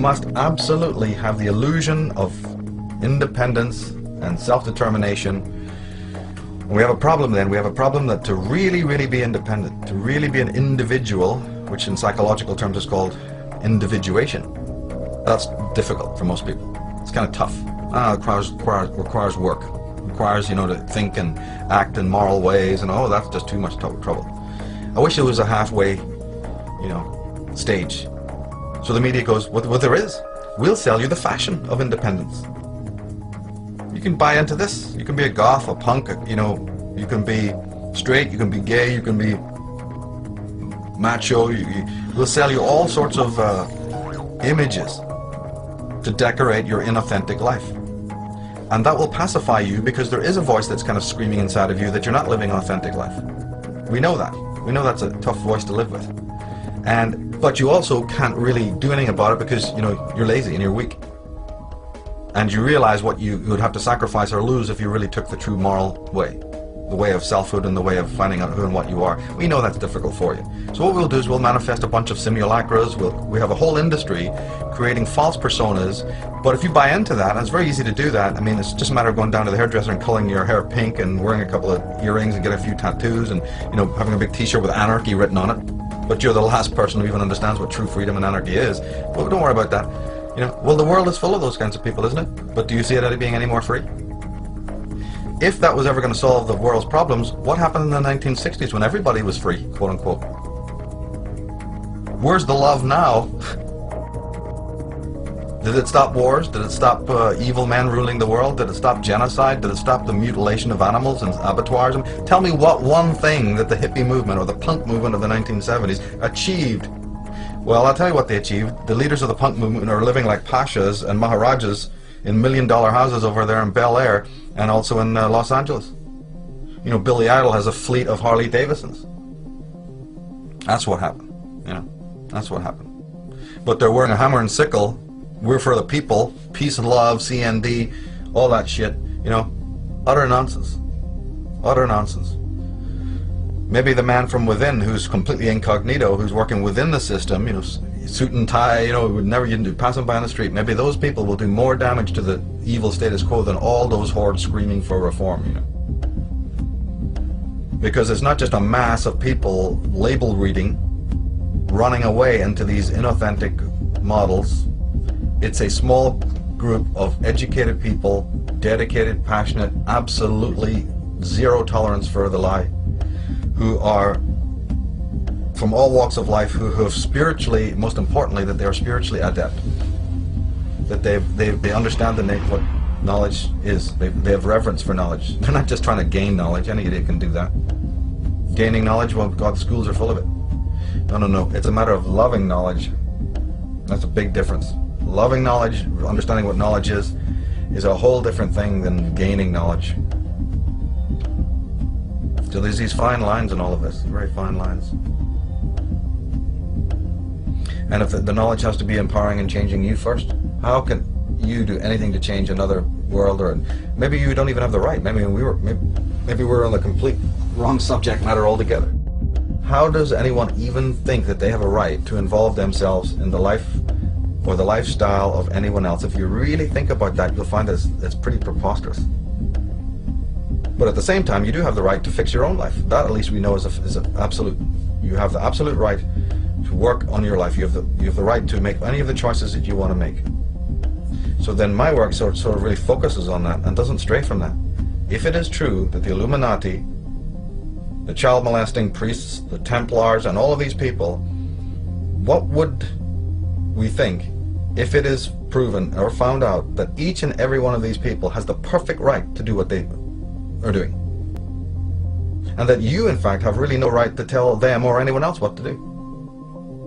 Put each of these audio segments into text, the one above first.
must absolutely have the illusion of independence and self-determination. We have a problem then. We have a problem that to really, really be independent, to really be an individual, which in psychological terms is called individuation, that's difficult for most people. It's kind of tough. It requires work. It requires, you know, to think and act in moral ways, and oh, that's just too much trouble. I wish there was a halfway, you know, stage. So the media goes, what there is, we'll sell you the fashion of independence. You can buy into this. You can be a goth, a punk, you know, you can be straight, you can be gay, you can be macho. We'll sell you all sorts of images to decorate your inauthentic life. And that will pacify you, because there is a voice that's kind of screaming inside of you that you're not living an authentic life. We know that. We know that's a tough voice to live with. But you also can't really do anything about it because, you know, you're lazy and you're weak. And you realize what you would have to sacrifice or lose if you really took the true moral way. The way of selfhood and the way of finding out who and what you are. We know that's difficult for you. So what we'll do is we'll manifest a bunch of simulacras. We have a whole industry creating false personas. But if you buy into that, and it's very easy to do that, I mean, it's just a matter of going down to the hairdresser and culling your hair pink and wearing a couple of earrings and get a few tattoos and, you know, having a big t-shirt with anarchy written on it. But you're the last person who even understands what true freedom and anarchy is. But don't worry about that. You know, well, the world is full of those kinds of people, isn't it? But do you see it as being any more free? If that was ever going to solve the world's problems, what happened in the 1960s when everybody was free, quote unquote? Where's the love now? Did it stop wars? Did it stop evil men ruling the world? Did it stop genocide? Did it stop the mutilation of animals and abattoirs? Tell me what one thing that the hippie movement or the punk movement of the 1970s achieved. Well, I'll tell you what they achieved. The leaders of the punk movement are living like pashas and maharajas in million-dollar houses over there in Bel Air and also in Los Angeles. You know, Billy Idol has a fleet of Harley Davidsons. That's what happened. You know, that's what happened. But they're wearing a hammer and sickle. We're for the people, peace and love, CND, all that shit, you know, utter nonsense, utter nonsense. Maybe the man from within who's completely incognito, who's working within the system, you know, suit and tie, you know, would never you'd pass him by on the street, maybe those people will do more damage to the evil status quo than all those hordes screaming for reform, you know. Because it's not just a mass of people label reading, running away into these inauthentic models. It's a small group of educated people, dedicated, passionate, absolutely zero tolerance for the lie, who are from all walks of life, who have spiritually, most importantly, that they are spiritually adept, that they understand what knowledge is. They have reverence for knowledge. They're not just trying to gain knowledge. Any idiot can do that. Gaining knowledge, well, God, the schools are full of it. No. It's a matter of loving knowledge. That's a big difference. Loving knowledge, understanding what knowledge is a whole different thing than gaining knowledge. So there's these fine lines in all of this, very fine lines. And if the knowledge has to be empowering and changing you first, how can you do anything to change another world? Or maybe you don't even have the right. Maybe we're on the complete wrong subject matter altogether. How does anyone even think that they have a right to involve themselves in the life or the lifestyle of anyone else? If you really think about that, you'll find that it's pretty preposterous. But at the same time, you do have the right to fix your own life. That, at least, we know is an absolute. You have the absolute right to work on your life. You have the right to make any of the choices that you want to make. So then my work sort of really focuses on that and doesn't stray from that. If it is true that the Illuminati, the child molesting priests, the Templars, and all of these people, what would we think if it is proven or found out that each and every one of these people has the perfect right to do what they are doing, and that you in fact have really no right to tell them or anyone else what to do?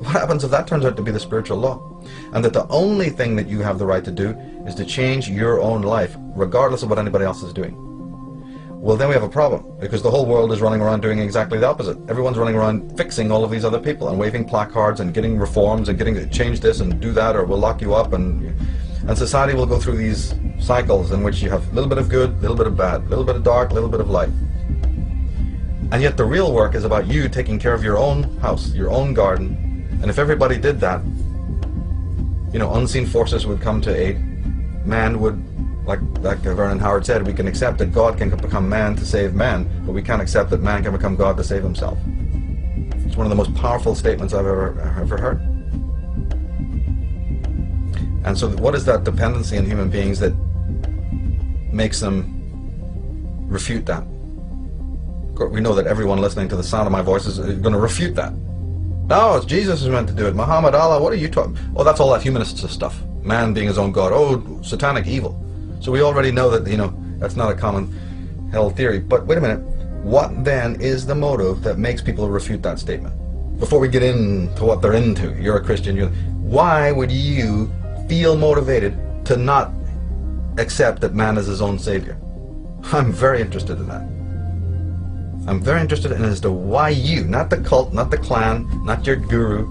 What happens if that turns out to be the spiritual law, and that the only thing that you have the right to do is to change your own life regardless of what anybody else is doing? Well, then we have a problem, because the whole world is running around doing exactly the opposite. Everyone's running around fixing all of these other people and waving placards and getting reforms and getting to change this and do that, or we'll lock you up, and society will go through these cycles in which you have a little bit of good, a little bit of bad, a little bit of dark, a little bit of light. And yet the real work is about you taking care of your own house, your own garden. And if everybody did that, you know, unseen forces would come to aid. Man would, like Vernon Howard said, we can accept that God can become man to save man, but we can't accept that man can become God to save himself. It's one of the most powerful statements I've ever heard. And so what is that dependency in human beings that makes them refute that? We know that everyone listening to the sound of my voice is going to refute that. No, it's Jesus who's meant to do it. Muhammad, Allah, what are you talking? Oh, that's all that humanist stuff. Man being his own God. Oh, satanic evil. So we already know that, you know, that's not a common held theory. But wait a minute. What then is the motive that makes people refute that statement? Before we get into what they're into, you're a Christian. Why would you feel motivated to not accept that man is his own savior? I'm very interested in that. I'm very interested in as to why you, not the cult, not the clan, not your guru,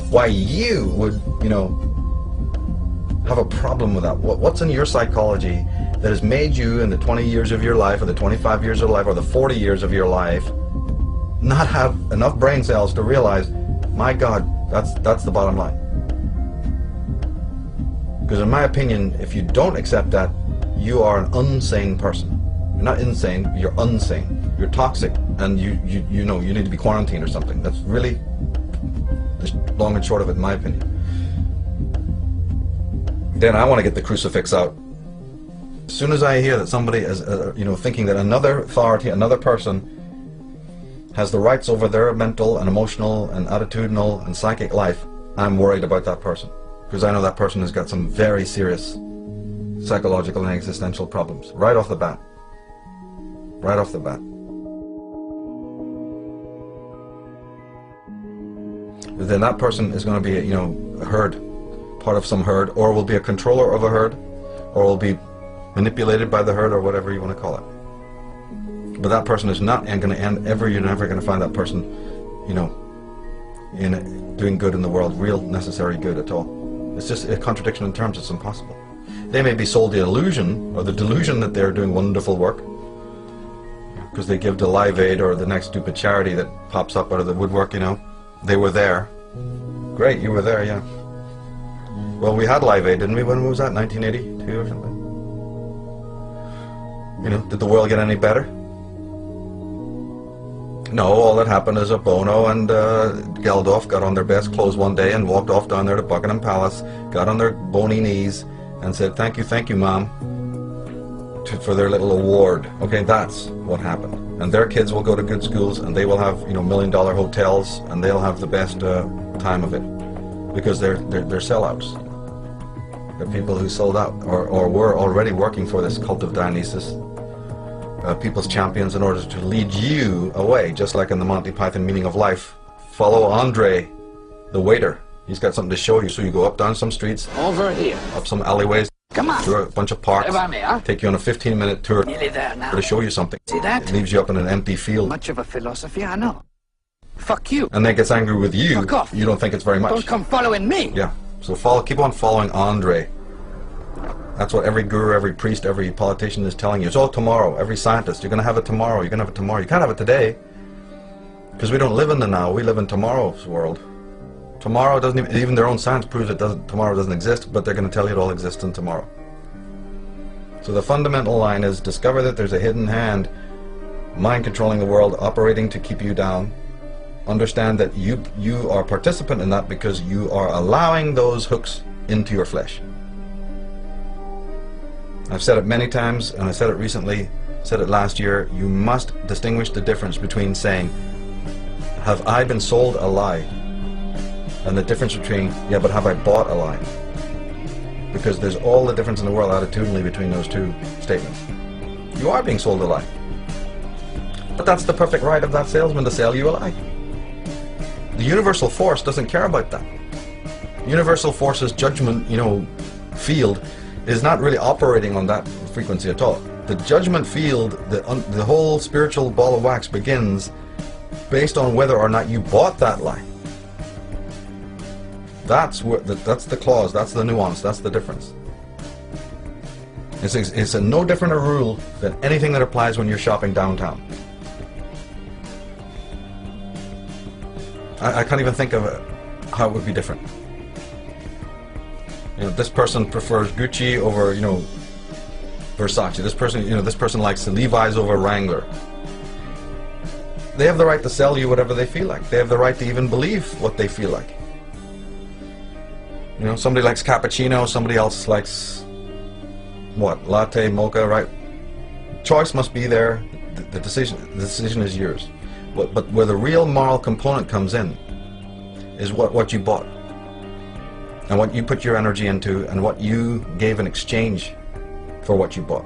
why you would, you know, have a problem with that. What's in your psychology that has made you in the 20 years of your life, or the 25 years of life, or the 40 years of your life, not have enough brain cells to realize, my God, that's the bottom line. Because in my opinion, if you don't accept that, you are an unsane person. You're not insane, you're unsane. You're toxic, and you know, you need to be quarantined or something. That's really the long and short of it, in my opinion. Then I want to get the crucifix out. As soon as I hear that somebody is, you know, thinking that another authority, another person, has the rights over their mental and emotional and attitudinal and psychic life, I'm worried about that person. Because I know that person has got some very serious psychological and existential problems. Right off the bat. Right off the bat. Then that person is going to be, you know, a herd, part of some herd, or will be a controller of a herd, or will be manipulated by the herd, or whatever you want to call it. But that person is not going to end ever. You're never going to find that person, you know, in doing good in the world, real necessary good at all. It's just a contradiction in terms. It's impossible. They may be sold the illusion or the delusion that they're doing wonderful work because they give to Live Aid or the next stupid charity that pops up out of the woodwork, you know. They were there. Great, you were there, yeah. Well, we had Live Aid, didn't we? When was that? 1982 or something? You know, did the world get any better? No, all that happened is Bono and Geldof got on their best clothes one day and walked off down there to Buckingham Palace, got on their bony knees and said, thank you, Mom, for their little award. Okay, that's what happened. And their kids will go to good schools and they will have, you know, $1 million hotels and they'll have the best time of it because they're sellouts. They're people who sold out or were already working for this cult of Dionysus, people's champions, in order to lead you away, just like in the Monty Python Meaning of Life. Follow Andre, the waiter. He's got something to show you, so you go up down some streets, over here, up some alleyways, come on, through a bunch of parks, take you on a 15-minute tour nearly there now. to show you something. See that? It leaves you up in an empty field. Much of a philosophy, I know. Fuck you. And then gets angry with you. Fuck off. You don't think it's very much. Don't come following me. Yeah. So keep on following Andre. That's what every guru, every priest, every politician is telling you. It's all tomorrow. Every scientist, you're going to have it tomorrow. You're going to have it tomorrow. You can't have it today. Because we don't live in the now. We live in tomorrow's world. Tomorrow doesn't even their own science proves tomorrow doesn't exist, but they're going to tell you it all exists in tomorrow. So the fundamental line is discover that there's a hidden hand, mind controlling the world, operating to keep you down. Understand that you are a participant in that because you are allowing those hooks into your flesh. I've said it many times, and I said it recently, said it last year, you must distinguish the difference between saying, have I been sold a lie? And the difference between, yeah, but have I bought a lie? Because there's all the difference in the world attitudinally between those two statements. You are being sold a lie. But that's the perfect right of that salesman to sell you a lie. The universal force doesn't care about that. Universal force's judgment, you know, field is not really operating on that frequency at all. The judgment field, the whole spiritual ball of wax begins based on whether or not you bought that lie. That's the clause, that's the nuance, that's the difference. It's a no different a rule than anything that applies when you're shopping downtown. I can't even think of how it would be different. You know, this person prefers Gucci over, you know, Versace. This person, you know, this person likes the Levi's over Wrangler. They have the right to sell you whatever they feel like. They have the right to even believe what they feel like. You know, somebody likes cappuccino, somebody else likes what? Latte, mocha, right? Choice must be there. The decision is yours. But where the real moral component comes in is what you bought and what you put your energy into and what you gave in exchange for what you bought.